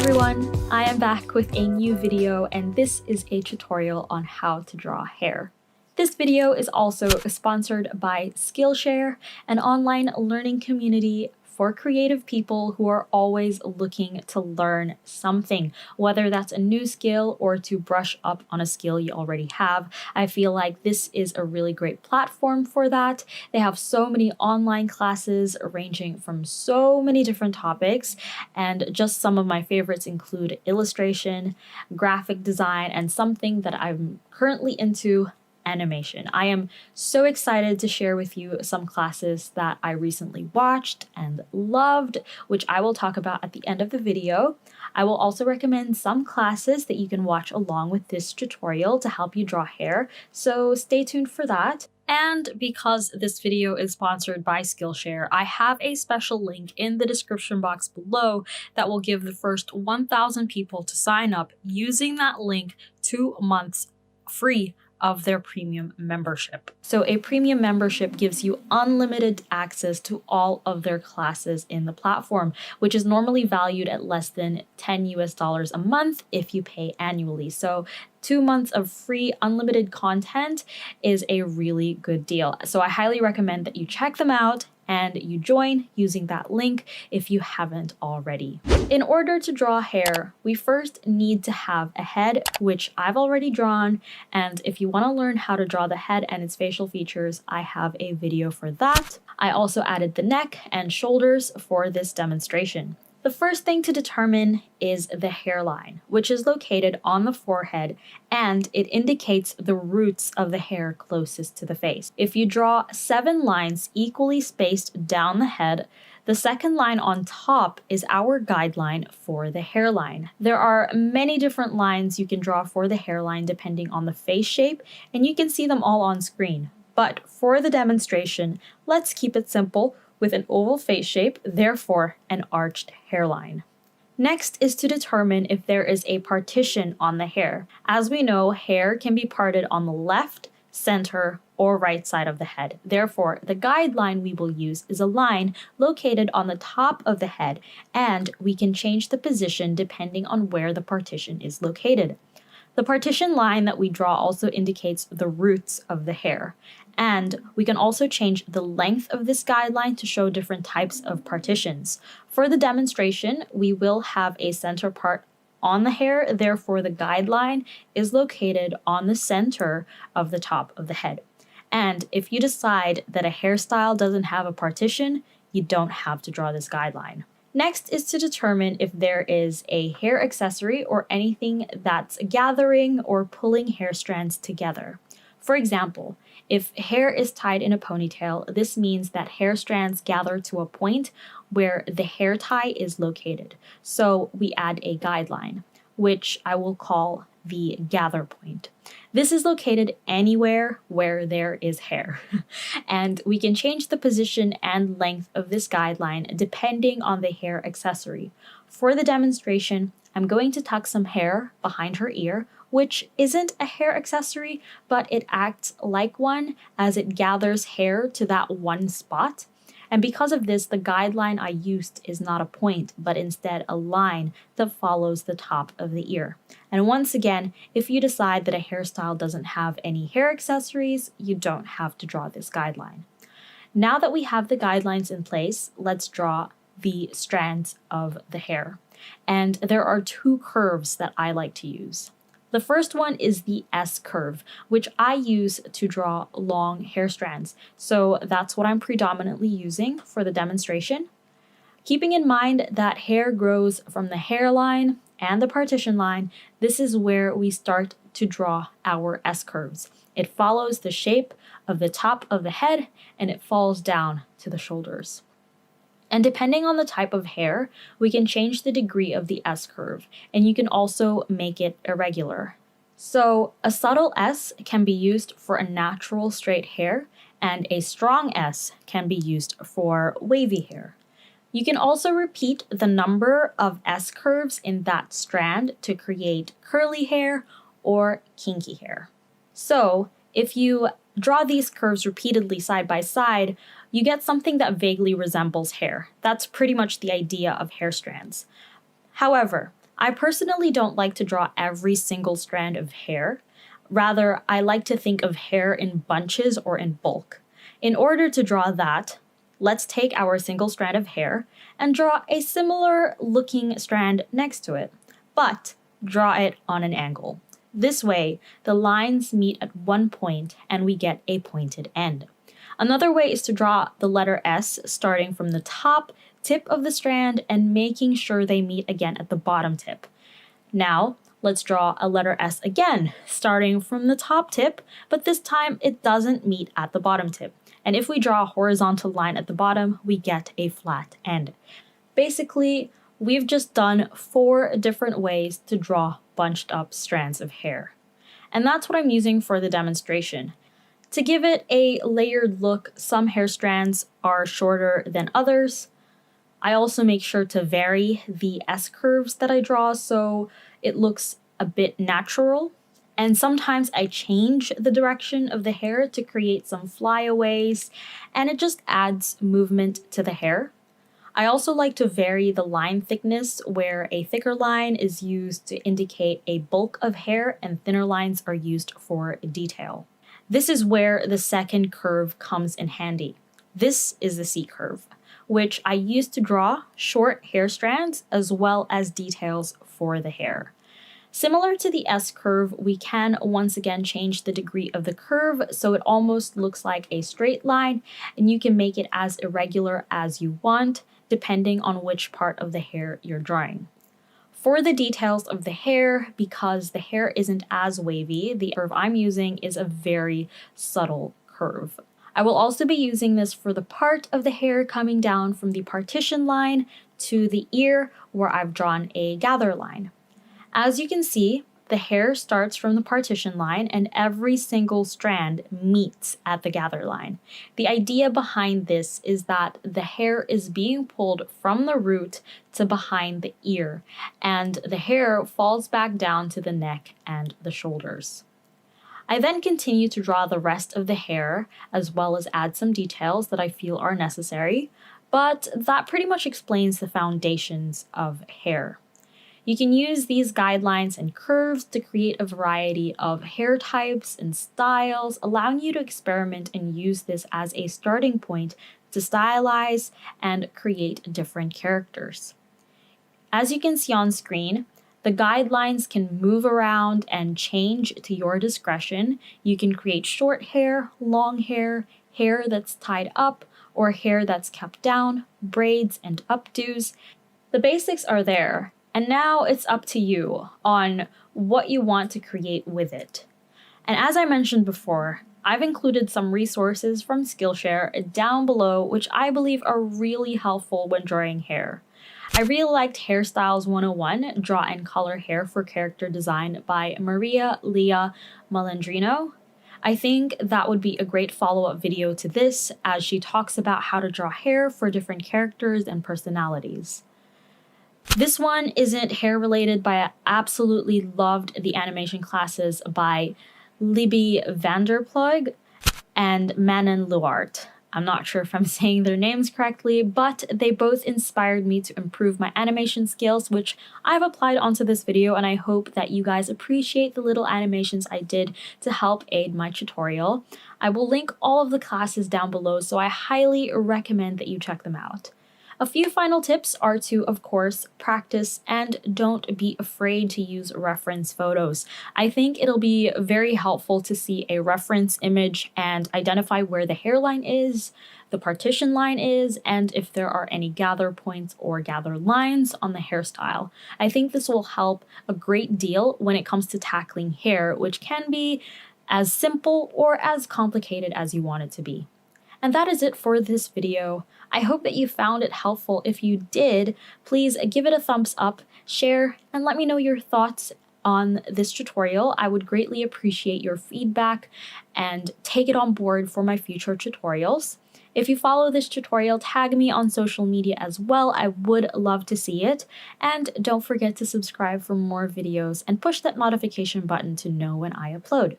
everyone, I am back with a new video, and this is a tutorial on how to draw hair. This video is also sponsored by Skillshare, an online learning community for creative people who are always looking to learn something, whether that's a new skill or to brush up on a skill you already have. I feel like this is a really great platform for that. They have so many online classes ranging from so many different topics, and just some of my favorites include illustration, graphic design, and something that I'm currently into, animation. I am so excited to share with you some classes that I recently watched and loved, which I will talk about at the end of the video. I will also recommend some classes that you can watch along with this tutorial to help you draw hair, so stay tuned for that. And because this video is sponsored by Skillshare, I have a special link in the description box below that will give the first 1,000 people to sign up using that link 2 months free of their premium membership. So a premium membership gives you unlimited access to all of their classes in the platform, which is normally valued at less than $10 a month if you pay annually. So 2 months of free unlimited content is a really good deal. So I highly recommend that you check them out and you join using that link if you haven't already. In order to draw hair, we first need to have a head, which I've already drawn, and if you want to learn how to draw the head and its facial features, I have a video for that. I also added the neck and shoulders for this demonstration. The first thing to determine is the hairline, which is located on the forehead, and it indicates the roots of the hair closest to the face. If you draw 7 lines equally spaced down the head, the second line on top is our guideline for the hairline. There are many different lines you can draw for the hairline depending on the face shape, and you can see them all on screen. But for the demonstration, let's keep it simple with an oval face shape, therefore an arched hairline. Next is to determine if there is a partition on the hair. As we know, hair can be parted on the left, center, or right side of the head. Therefore, the guideline we will use is a line located on the top of the head, and we can change the position depending on where the partition is located. The partition line that we draw also indicates the roots of the hair, and we can also change the length of this guideline to show different types of partitions. For the demonstration, we will have a center part on the hair, therefore the guideline is located on the center of the top of the head. And if you decide that a hairstyle doesn't have a partition, you don't have to draw this guideline. Next is to determine if there is a hair accessory or anything that's gathering or pulling hair strands together. For example, if hair is tied in a ponytail, this means that hair strands gather to a point where the hair tie is located. So we add a guideline, which I will call the gather point. This is located anywhere where there is hair, and we can change the position and length of this guideline depending on the hair accessory. For the demonstration, I'm going to tuck some hair behind her ear, which isn't a hair accessory, but it acts like one as it gathers hair to that one spot. And because of this, the guideline I used is not a point, but instead a line that follows the top of the ear. And once again, if you decide that a hairstyle doesn't have any hair accessories, you don't have to draw this guideline. Now that we have the guidelines in place, let's draw the strands of the hair. And there are 2 curves that I like to use. The first one is the S curve, which I use to draw long hair strands. So that's what I'm predominantly using for the demonstration. Keeping in mind that hair grows from the hairline and the partition line, this is where we start to draw our S curves. It follows the shape of the top of the head and it falls down to the shoulders. And depending on the type of hair, we can change the degree of the S curve, and you can also make it irregular. So a subtle S can be used for a natural straight hair, and a strong S can be used for wavy hair. You can also repeat the number of S curves in that strand to create curly hair or kinky hair. So if you draw these curves repeatedly side by side, you get something that vaguely resembles hair. That's pretty much the idea of hair strands. However, I personally don't like to draw every single strand of hair. Rather, I like to think of hair in bunches or in bulk. In order to draw that, let's take our single strand of hair and draw a similar looking strand next to it, but draw it on an angle. This way, the lines meet at one point and we get a pointed end. Another way is to draw the letter S starting from the top tip of the strand and making sure they meet again at the bottom tip. Now, let's draw a letter S again, starting from the top tip, but this time it doesn't meet at the bottom tip. And if we draw a horizontal line at the bottom, we get a flat end. Basically, we've just done 4 different ways to draw bunched up strands of hair. And that's what I'm using for the demonstration. To give it a layered look, some hair strands are shorter than others. I also make sure to vary the S-curves that I draw so it looks a bit natural. And sometimes I change the direction of the hair to create some flyaways, and it just adds movement to the hair. I also like to vary the line thickness, where a thicker line is used to indicate a bulk of hair and thinner lines are used for detail. This is where the second curve comes in handy. This is the C curve, which I use to draw short hair strands as well as details for the hair. Similar to the S curve, we can once again change the degree of the curve so it almost looks like a straight line, and you can make it as irregular as you want, depending on which part of the hair you're drawing. For the details of the hair, because the hair isn't as wavy, the curve I'm using is a very subtle curve. I will also be using this for the part of the hair coming down from the partition line to the ear, where I've drawn a gather line. As you can see, the hair starts from the partition line and every single strand meets at the gather line. The idea behind this is that the hair is being pulled from the root to behind the ear, and the hair falls back down to the neck and the shoulders. I then continue to draw the rest of the hair, as well as add some details that I feel are necessary, but that pretty much explains the foundations of hair. You can use these guidelines and curves to create a variety of hair types and styles, allowing you to experiment and use this as a starting point to stylize and create different characters. As you can see on screen, the guidelines can move around and change to your discretion. You can create short hair, long hair, hair that's tied up, or hair that's kept down, braids and updos. The basics are there. And now it's up to you on what you want to create with it. And as I mentioned before, I've included some resources from Skillshare down below, which I believe are really helpful when drawing hair. I really liked Hairstyles 101, Draw and Color Hair for Character Design by Maria Leah Malandrino. I think that would be a great follow-up video to this, as she talks about how to draw hair for different characters and personalities. This one isn't hair related, but I absolutely loved the animation classes by Libby Vanderploeg and Manon Luart. I'm not sure if I'm saying their names correctly, but they both inspired me to improve my animation skills, which I've applied onto this video, and I hope that you guys appreciate the little animations I did to help aid my tutorial. I will link all of the classes down below, so I highly recommend that you check them out. A few final tips are to, of course, practice and don't be afraid to use reference photos. I think it'll be very helpful to see a reference image and identify where the hairline is, the partition line is, and if there are any gather points or gather lines on the hairstyle. I think this will help a great deal when it comes to tackling hair, which can be as simple or as complicated as you want it to be. And that is it for this video. I hope that you found it helpful. If you did, please give it a thumbs up, share, and let me know your thoughts on this tutorial. I would greatly appreciate your feedback and take it on board for my future tutorials. If you follow this tutorial, tag me on social media as well. I would love to see it. And don't forget to subscribe for more videos and push that notification button to know when I upload.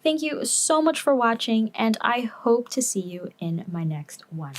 Thank you so much for watching, and I hope to see you in my next one.